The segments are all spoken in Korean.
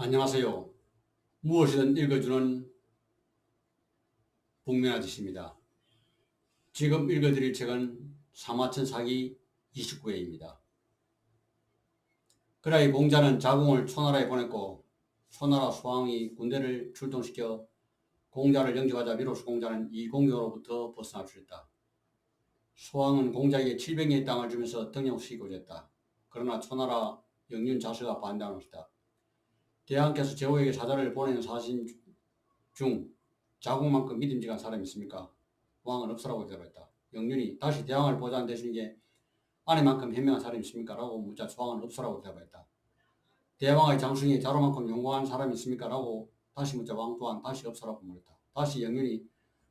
안녕하세요. 무엇이든 읽어주는 복면 아저씨입니다. 지금 읽어드릴 책은 사마천 사기 29회입니다. 그라이 공자는 자궁을 초나라에 보냈고 초나라 소왕이 군대를 출동시켜 공자를 영접하자 비로소 공자는 이 공경으로부터 벗어날 수 있다. 소왕은 공자에게 700리의 땅을 주면서 등용시키고자 했다. 그러나 초나라 영륜 자서가 반대하는 것이다. 대왕께서 제후에게 사자를 보내는 사신 중 자국만큼 믿음직한 사람이 있습니까? 왕은 없으라고 대답했다. 영륜이 다시 대왕을 보좌한 대신에 아내만큼 현명한 사람이 있습니까? 라고 묻자 왕은 없으라고 대답했다. 대왕의 장승에 자로만큼 용감한 사람이 있습니까? 라고 다시 묻자 왕 또한 다시 없으라고 말했다. 다시 영륜이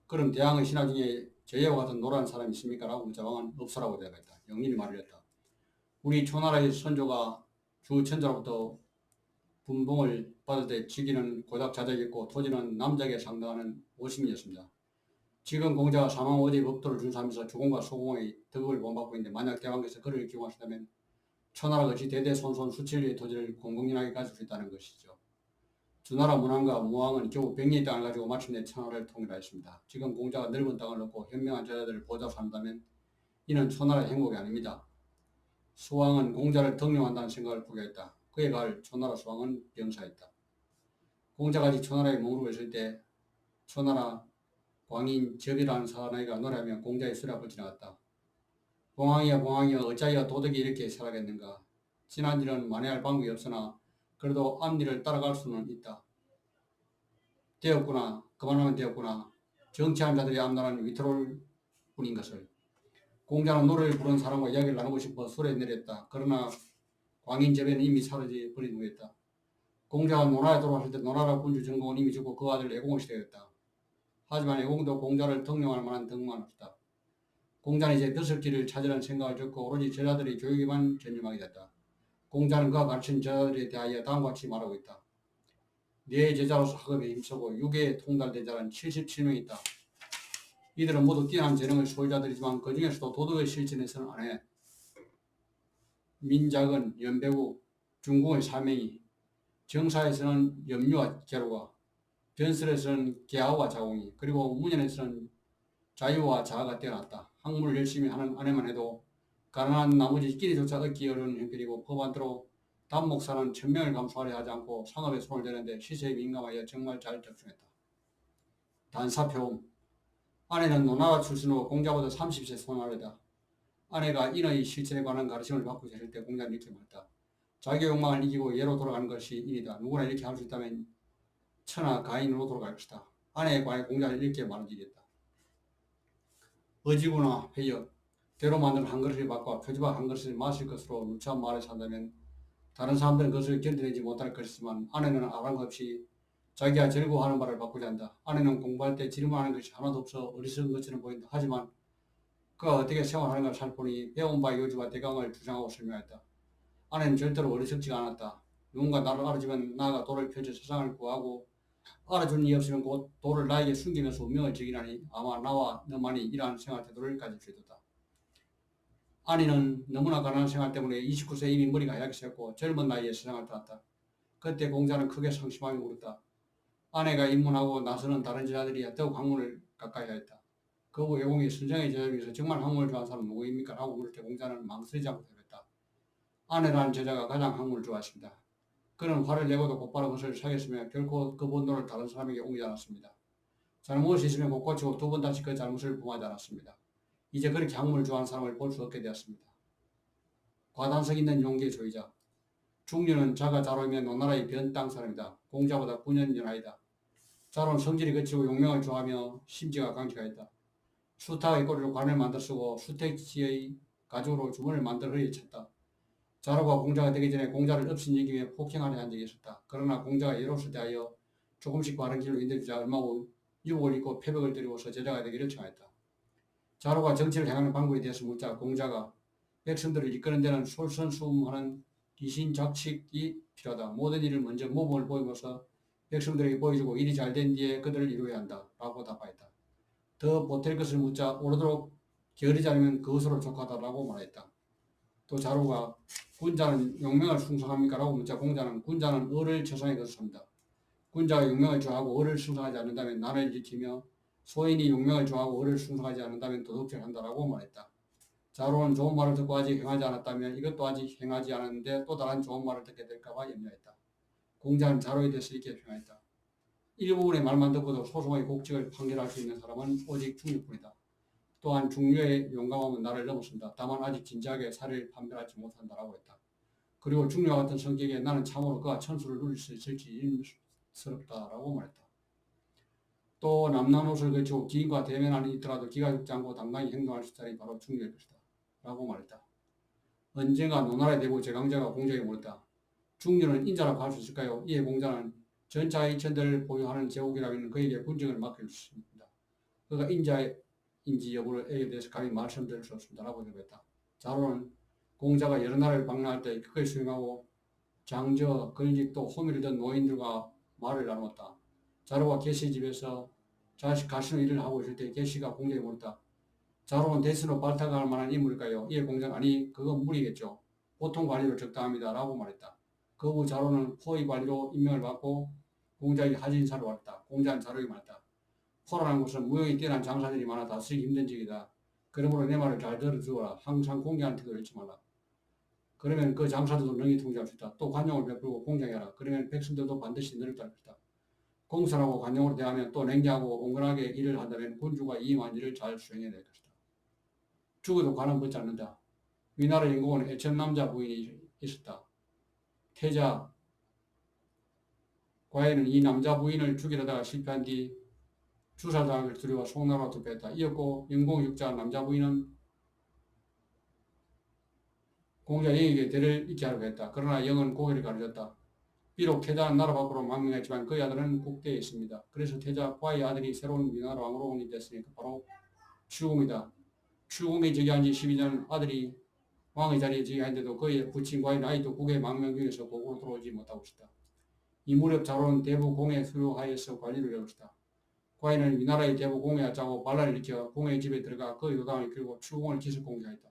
그럼 대왕의 신하 중에 저희와 같은 노란 사람이 있습니까? 라고 묻자 왕은 없으라고 대답했다. 영륜이 말을 했다. 우리 초나라의 선조가 주 천자로부터 분봉을 받을 때 직위는 고작 자작이었고 토지는 남작에 상당하는 50인이었습니다. 지금 공자가 사망 5대 법도를 준수하면서 주공과 소공의 덕을 본받고 있는데 만약 대왕께서 그를 기용하신다면 초나라 같이 대대손손 수천리의 토지를 공공연하게 가질 수 있다는 것이죠. 주나라 문왕과 무왕은 겨우 100리의 땅을 가지고 마침내 천하를 통일하였습니다. 지금 공자가 넓은 땅을 얻고 현명한 제자들을 보좌 삼다면 이는 초나라의 행복이 아닙니다. 수왕은 공자를 등용한다는 생각을 포기했다. 그에 가할 초나라 수왕은 병사였다. 공자가 아직 초나라에 머무르고 있을 때 초나라 광인 접이라는 사나이가 노래하며 공자의 수리 앞을 지나갔다. 봉황이여 봉황이여 어찌하여 도덕이 이렇게 살아겠는가. 지난 일은 만회할 방법이 없으나 그래도 앞일을 따라갈 수는 있다. 되었구나. 그만하면 되었구나. 정치한 자들이 앞나라는 위태로울 뿐인 것을. 공자는 노래를 부르는 사람과 이야기를 나누고 싶어 술에 내렸다. 그러나 광인접에는 이미 사라져 버린 후였다. 공자가 노나라에 돌아왔을 때 노나라 군주 정공은 이미 죽고 그 아들 애공을 시대였다. 하지만 애공도 공자를 등용할 만한 덕만 없다. 공자는 이제 벼슬길을 찾으려는 생각을 접고 오로지 제자들의 교육에만 전념하게 됐다. 공자는 그가 가르친 제자들에 대하여 다음과 같이 말하고 있다. 네 제자로서 학업에 힘쓰고 유계에 통달된 자는 77명 있다. 이들은 모두 뛰어난 재능의 소유자들이지만 그 중에서도 도덕의 실천에서는 안 해. 민작은 연배구, 중궁의 사명이, 정사에서는 염류와 계로가, 변설에서는 계하와 자공이, 그리고 문연에서는 자유와 자아가 뛰어났다. 학문을 열심히 하는 아내만 해도 가난한 나머지 끼리조차 얻기 어려운 형편이고 법안대로 단목사는 천명을 감수하려 하지 않고 상업에 손을 대는데 시세에 민감하여 정말 잘 적중했다. 단사표음 아내는 노나라 출신으로 공자보다 30세 소나라다. 아내가 인의 실천에 관한 가르침을 받고 계실 때 공자는 이렇게 말했다. 자기 욕망을 이기고 예로 돌아가는 것이 인이다. 누구나 이렇게 할 수 있다면 천하 가인으로 돌아갈 것이다. 아내에 관해 공자는 이렇게 말해주겠다. 어지구나 회역 대로 만든 한 그릇을 바꿔 표지와 한 그릇을 마실 것으로 누추한 말을 산다면 다른 사람들은 그것을 견뎌내지 못할 것이지만 아내는 아랑없이 자기가 즐거워하는 말을 바꾸자 한다. 아내는 공부할 때 질문하는 것이 하나도 없어 어리석은 것처럼 보인다. 하지만 그가 어떻게 생활하는가 살펴보니 배운 바의 요지와 대강을 주장하고 설명했다. 아내는 절대로 어리석지가 않았다. 누군가 나를 알아주면 나가 돌을 펼쳐 세상을 구하고 알아주는 이 없으면 곧 돌을 나에게 숨기면서 운명을 즐기나니 아마 나와 너만이 이러한 생활 태도를 가질 수 있다. 아내는 너무나 가난한 생활 때문에 29세 이미 머리가 하얗게 샜고 젊은 나이에 세상을 떠났다. 그때 공자는 크게 상심하며 울었다. 아내가 입문하고 나서는 다른 제자들이 더욱 학문을 가까이 하였다. 그 후 애공이 선생의 제자 중에서 정말 학문을 좋아하는 사람은 누구입니까? 라고 물을 때 공자는 망설이지 않고 대답했다. 아내라는 제자가 가장 학문을 좋아했습니다. 그는 화를 내고도 곧바로 그것을 사겠으며 결코 그 본도를 다른 사람에게 옮기지 않았습니다. 잘못이 있으면 곧 고치고 두 번 다시 그 잘못을 범하지 않았습니다. 이제 그렇게 학문을 좋아하는 사람을 볼 수 없게 되었습니다. 과단성 있는 용기의 소유자. 중류는 자가 자로이면 노나라의 변 땅 사람이다. 공자보다 9년 연하이다. 자로는 성질이 거치고 용맹을 좋아하며 심지가 강직하였다. 수탉의 꼬리로 관을 만들 쓰고 수탉지의 가죽으로 주문을 만들 허리에 쳤다. 자로가 공자가 되기 전에 공자를 업신여기며 위해 폭행하려 한 적이 있었다. 그러나 공자가 예로서 대하여 조금씩 바른 길로 인도주자 얼마 후 유복을 입고 패백을 들이고서 제자가 되기를 청하였다. 자로가 정치를 행하는 방법에 대해서 묻자 공자가 백성들을 이끄는 데는 솔선수범하는 기신작칙이 필요하다. 모든 일을 먼저 모범을 보이면서 백성들에게 보여주고 일이 잘 된 뒤에 그들을 이루어야 한다. 라고 답하였다. 더 보탤 것을 묻자 오르도록 게으르지 않으면 그것으로 족하다라고 말했다. 또 자로가 군자는 용명을 숭상합니까? 라고 묻자 공자는 군자는 을을 최상에 거듭합니다. 군자가 용명을 좋아하고 을을 숭상하지 않는다면 나라를 지키며 소인이 용명을 좋아하고 을을 숭상하지 않는다면 도덕질을 한다라고 말했다. 자로는 좋은 말을 듣고 아직 행하지 않았다면 이것도 아직 행하지 않았는데 또 다른 좋은 말을 듣게 될까봐 염려했다. 공자는 자로에 대해서 이렇게 평했다. 일부분의 말만 듣고도 소송의 곡직을 판결할 수 있는 사람은 오직 중류뿐이다. 또한 중류의 용감함은 나를 넘어선다. 다만 아직 진지하게 사리를 판별하지 못한다라고 했다. 그리고 중류와 같은 성격에 나는 참으로 그가 천수를 누릴 수 있을지 의심스럽다라고 말했다. 또 남남옷을 걸치고 기인과 대면하는 있더라도 기가 죽지 않고 당당히 행동할 수 있는 사람이 바로 중류일 것이다. 라고 말했다. 언젠가 노나라의 대부 제강자가 공자에게 물었다. 중류는 인자라고 할 수 있을까요? 이에 공자는 전차 2천대를 보유하는 제국이라면 그에게 군정을 맡길 수 있습니다. 그가 인자인지 여부에 대해서 감히 말씀드릴 수 없습니다라고 대답했다. 자로는 공자가 여러 나라를 방문할 때 그걸 수행하고 장저, 걸직 또 호미를 든 노인들과 말을 나누었다. 자로가 계시 집에서 자식 가시는 일을 하고 있을 때 계시가 공자에게 물었다. 자로는 대신으로 발탁할 만한 인물일까요? 이에 공자는 아니 그건 무리겠죠. 보통 관리로 적당합니다. 라고 말했다. 그 후 자로는 포의 관리로 임명을 받고 공자에게 하진사를 왔다. 공자는 자로에게 말했다. 포라는 곳은 무용이 뛰어난 장사들이 많아 다스리기 힘든 지이다. 그러므로 내 말을 잘 들어주어라. 항상 공경하는 태도를 잃지 말라. 그러면 그 장사들도 능히 통제할 수 있다. 또 관용을 베풀고 공경해라. 그러면 백성들도 반드시 너를 따를 것이다. 공손하고 관용으로 대하면 또 냉정하고 온건하게 일을 한다면 군주가 이임한 일을 잘 수행해야 될 것이다. 죽어도 관은 벗지 않는다. 위나라 인공은 애천 남자 부인이 있었다. 태자 과인은 이 남자 부인을 죽이려다가 실패한 뒤 주사당을 두려워 송나라로 투표했다. 이었고 영공 육자 남자 부인은 공자 영에게 대를 잇게 하려고 했다. 그러나 영은 고개를 가려졌다. 비록 태자는 나라 밖으로 망명했지만 그의 아들은 국대에 있습니다. 그래서 태자 과의 아들이 새로운 위나라 왕으로 됐으니까 바로 추공이다. 추공이 즉위한 지 12년 아들이 왕의 자리에 즉위했는데도 그의 부친 과인 아이도 국의 망명 중에서 고국으로 들어오지 못하고 있다. 이 무렵 자로는 대부 공의 수요하에서 관리를 하고 있다. 과인은 위나라의 대부 공회와 짜고 반란을 일으켜 공의 집에 들어가 그 여강을 끌고 추공을 기습 공개하였다.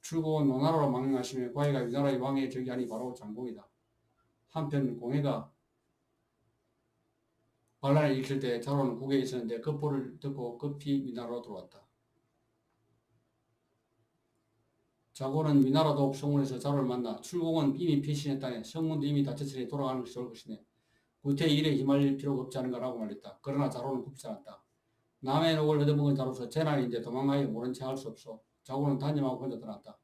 추공은 노나라로 망명하시며 과인가 위나라의 왕의 즉위하니 바로 장공이다. 한편 공회가 반란을 일으킬 때 자로는 국에 있었는데 그 보를 듣고 급히 위나라로 들어왔다. 자고는 위나라 도읍 성문에서 자로를 만나 출공은 이미 피신했다네. 성문도 이미 닫혔으니 돌아가는 것이 좋을 것이네. 구태의 일에 힘할 필요가 없지 않은가라고 말했다. 그러나 자로는 굽지 않았다. 남의 녹을 얻어먹은 자로서 재난인데 도망하여 모른 채 할 수 없어. 자고는 단념하고 혼자 떠났다.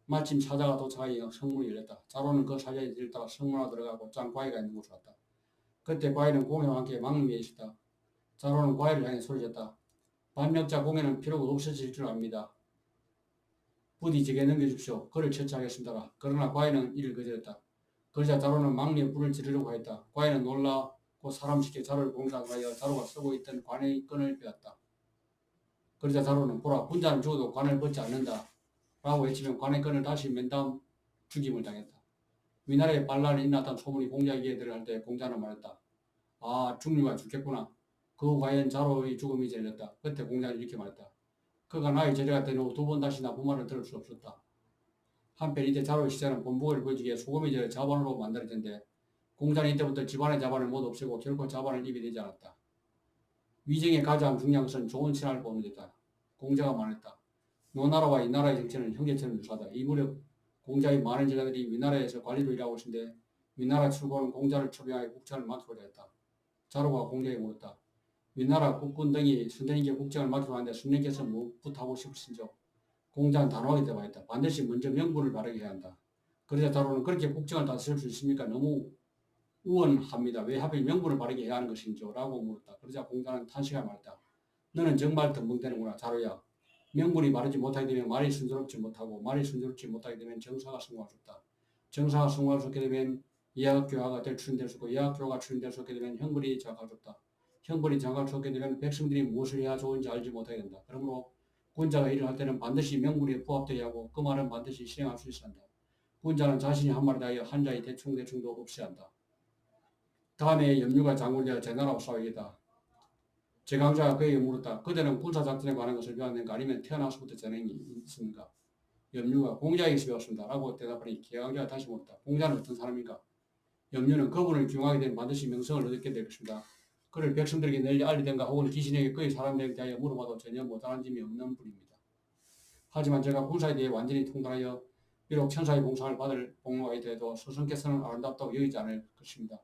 마침 사자가 도착하여 성문이 열렸다. 자로는 그 사자에 들다가 성문으로 들어가고 짠 과일가 있는 곳으로 왔다. 그때 과일은 공회와 함께 망 위에 있었다. 자로는 과일을 향해 소리쳤다. 반역자 공회는 필요가 없어질 줄 압니다. 부디 제게 넘겨주십시오. 그를 처치하겠습니다. 그러나 과일은 이를 거절했다. 그러자 자로는 망리에 불을 지르려고 하였다. 과일은 놀라 곧 사람 시켜 자로를 공격하여 자로가 쓰고 있던 관의 끈을 빼앗다. 그러자 자로는 보라 군자는 죽어도 관을 벗지 않는다. 라고 외치면 관의 끈을 다시 맨 다음 죽임을 당했다. 위나라에 반란이 일어났다는 소문이 공자에게 들어갈 때 공자는 말했다. 아 중류가 죽겠구나. 그 후 과연 자로의 죽음이 전해졌다. 그때 공자는 이렇게 말했다. 그가 나의 제자가 된 후 두 번 다시 나 부말을 들을 수 없었다. 한편 이때 자로의 시자는 본보기를 보여주기에 소금이 절 자반으로 만들어진데 공자는 이때부터 집안의 자반을 모두 없애고 결코 자반을 입에 대지 않았다. 위정의 가장 중요한 것은 좋은 신하를 뽑는 데다. 공자가 말했다. 노나라와 이 나라의 정체는 형제처럼 유사하다. 이 무렵 공자의 많은 제자들이 위나라에서 관리로 일하고 있는데 위나라 출고는 공자를 초빙하여 국정을 맡기고자 했다. 자로가 공자에게 물었다. 위나라 국군 등이 선생님께 국정을 맡기고 하는데 선생님께서 무엇부터 하고 싶으신지요? 공자는 단호하게 대답했다. 반드시 먼저 명분을 바르게 해야 한다. 그러자 자로는 그렇게 국정을 다스릴 수 있습니까? 너무 우원합니다. 왜 하필 명분을 바르게 해야 하는 것인지요? 라고 물었다. 그러자 공자는 탄식하며 말했다. 너는 정말 덤벙대는구나. 자로야. 명분이 바르지 못하게 되면 말이 순조롭지 못하고 말이 순조롭지 못하게 되면 정사가 성공할 수 없다. 정사가 성공할 수 없게 되면 예학교화가 출현될 수 없고 예학교화가 출현될 수 없게 되면 형벌이 장악할 수 없다. 형벌이 장악할 수 없게 되면 백성들이 무엇을 해야 좋은지 알지 못하게 된다. 그러므로 군자가 일을 할 때는 반드시 명분에 부합되어야 하고 그 말은 반드시 실행할 수 있어야 한다. 군자는 자신이 한 말에 대하여 한자의 대충대충도 없이 한다. 다음에 염류가 장군되어 제나라와 싸우겠다. 제강자가 그에게 물었다. 그대는 군사작전에 관한 것을 배웠는가 아니면 태어나서부터 재능이 있습니까? 염류가 공자에게서 배웠습니다. 라고 대답하니 개강자가 다시 물었다. 공자는 어떤 사람인가? 염류는 거분을 규명하게 되면 반드시 명성을 얻게 될 것입니다. 그를 백성들에게 널리 알리든가 혹은 귀신에게 그의 사람들에 대하여 물어봐도 전혀 못하는 점이 없는 분입니다. 하지만 제가 군사에 대해 완전히 통달하여 비록 천사의 봉상을 받을 복로가 있더라도 스승께서는 아름답다고 여기지 않을 것입니다.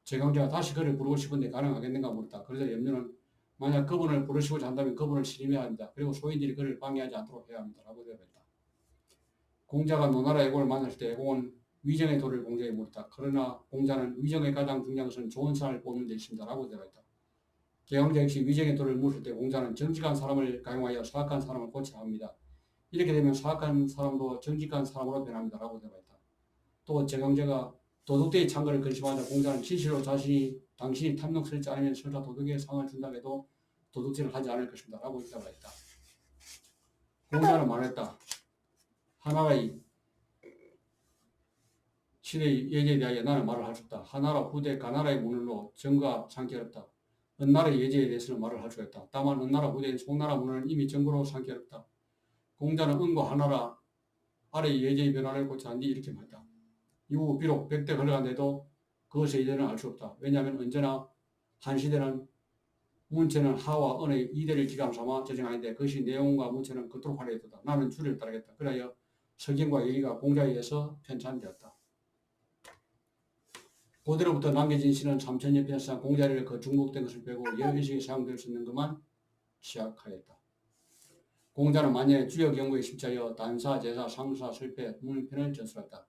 제강자가 다시 그를 부르고 싶은데 가능하겠는가 물었다. 그래서 염류는 만약 그분을 부르시고자 한다면 그분을 신임해야 합니다. 그리고 소인들이 그를 방해하지 않도록 해야 합니다. 라고 대답했다. 공자가 노나라 애공을 만났을 때 애공은 위정의 도를 공자에게 물었다. 그러나 공자는 위정의 가장 중요한 것은 좋은 사람을 뽑는 데 있습니다. 라고 대답했다. 개강자 역시 위정의 도를 물었을 때 공자는 정직한 사람을 가용하여 사악한 사람을 고쳐야 합니다. 이렇게 되면 사악한 사람도 정직한 사람으로 변합니다. 라고 대답했다. 또 제강자가 도덕대의 창거를 근심하자 공자는 진실로 당신이 탐욕스럽지 않으면 설사 도덕의 상을 준다고 해도 도둑질을 하지 않을 것입니다. 라고 대답을 했다. 공자는 말했다. 하나라의 시대의 예제에 대하여 나는 말을 할 수 없다. 하나라 후대 가나라의 문을로 정과 삼기 어렵다. 은나라의 예제에 대해서는 말을 할 수가 있다. 다만 은나라 후대인 송나라 문은 이미 정거로 삼기 어렵다. 공자는 은과 하나라 아래의 예제의 변화를 고쳐한뒤 이렇게 말했다. 이후 비록 100대 흘러간데도 그것의 이전은 알 수 없다. 왜냐하면 언제나 한 시대는 문체는 하와 은의 이대를 기감 삼아 제정하는데 그것이 내용과 문체는 그토록 화려했다. 나는 주를 따르겠다. 그래야 석경과 예의가 공자에 의해서 편찬되었다. 고대로부터 남겨진 시는 3000년 편상 공자리를 그 중복된 것을 빼고 여의식에 사용될 수 있는 것만 취약하였다. 공자는 만년에 주역 연구에 심취하여 단사, 제사, 상사, 설패, 문편을 전술했다.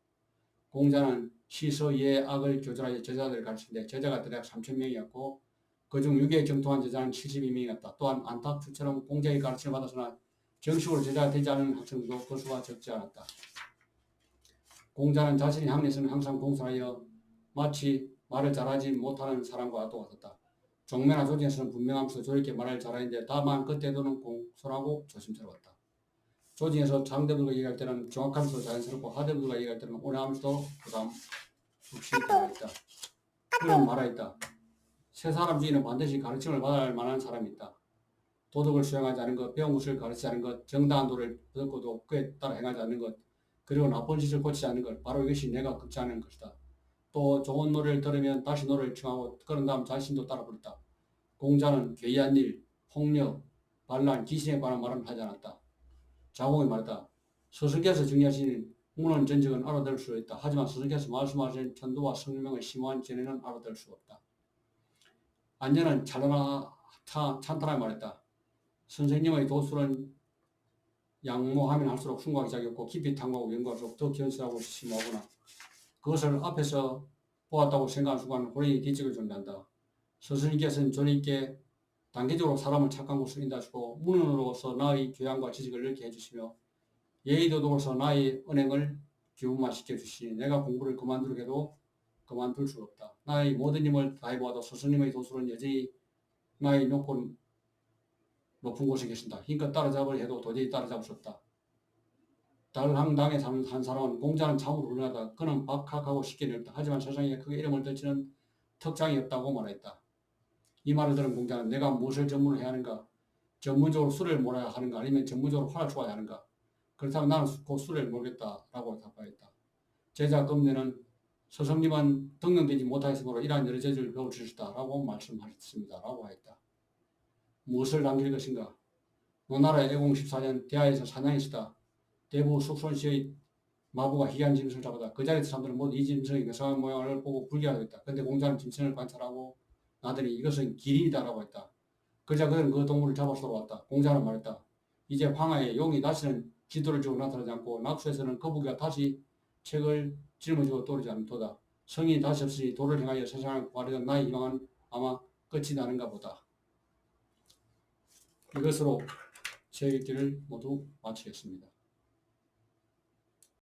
공자는 시서, 예, 악을 교절하여 제자들을 가르치는데 제자가 대략 3000명이었고 그중 6에 정통한 제자는 72명이었다. 또한 안탁주처럼 공자의 가르침을 받아서나 정식으로 제자가 되지 않은 학생들도 그 수가 적지 않았다. 공자는 자신의 학내에서는 항상 공손하여 마치 말을 잘하지 못하는 사람과 똑같았다. 종묘나 조직에서는 분명하면서 조직에 말을 잘하는데 다만 그때도는 공손하고 조심스러웠다. 조직에서 장대부들과 얘기할 때는 정확하면서 자연스럽고 하대부들과 얘기할 때는 온화하면서도 부담 없이 대화했다. 그는 말하였다. 세 사람 중에는 반드시 가르침을 받아야 할 만한 사람이 있다. 도덕을 수행하지 않은 것, 배운 것을 가르치지 않은 것, 정당한 도를 듣고도 그에 따라 행하지 않는 것, 그리고 나쁜 짓을 고치지 않는 것, 바로 이것이 내가 극지하는 것이다. 또 좋은 노래를 들으면 다시 노래를 청하고 그런 다음 자신도 따라 부른다. 공자는 괴이한 일, 폭력, 반란, 귀신에 관한 말은 하지 않았다. 자공이 말했다. 스승께서 정리하신 문헌 전적은 알아들 수 있다. 하지만 스승께서 말씀하신 천도와 성명의 심오한 전에는 알아들 수 없다. 안전은 찬탄하게 말했다. 선생님의 도술은 양모하면 할수록 숭고하게 작용하고 깊이 탐구하고 연구할수록 더 견실하고 심오하구나. 그것을 앞에서 보았다고 생각하는 순간 혼이 뒤집어 존재한다. 스승님께서는 존이 있게 단계적으로 사람을 착한 곳으로 인도하시고 문헌으로서 나의 교양과 지식을 넓게 해주시며 예의도덕으로서 나의 언행을 기운화시켜 주시니 내가 공부를 그만두려고 해도 그만둘 수 없다. 나의 모든 힘을 다해보아도 스승님의 도술은 여전히 나의 높은 곳에 계신다. 힘껏 따라잡으려 해도 도저히 따라잡을 수 없다. 달항당에 사는 한 사람은 공자는 참으로 훌륭하다. 그는 박학하고 쉽게 늙다. 하지만 세상에 크게 이름을 떨치는 특장이 없다고 말했다. 이 말을 들은 공자는 내가 무엇을 전문을 해야 하는가? 전문적으로 술을 몰아야 하는가? 아니면 전문적으로 활을 쏘아야 하는가? 그렇다면 나는 곧 술을 몰겠다라고 답하였다. 제자 금내는 스승님은 등용되지 못하였으므로 이러한 여러 재주를 배워주셨다라고 말씀하셨습니다. 라고 하였다. 무엇을 남길 것인가? 노나라의 애공 14년 대하에서 사냥했다. 대부 숙손시의 마부가 희귀한 짐승을 잡았다. 그 자리에서 사람들은 모두 이 짐승의 이상한 모양을 보고 불길하다고 했다. 그런데 공자는 짐승을 관찰하고 나더니 이것은 기린이다라고 했다. 그러자 그는 그 동물을 잡아 쏘러왔다. 공자는 말했다. 이제 황하에 용이 다시는 지도를 주고 나타나지 않고 낙수에서는 거북이가 다시 책을 짊어지고 떠오르지 않도다. 성인이 다시 없으니 도를 행하여 세상을 구하려던 나의 희망은 아마 끝이 나는가 보다. 이것으로 제 읽기를 모두 마치겠습니다.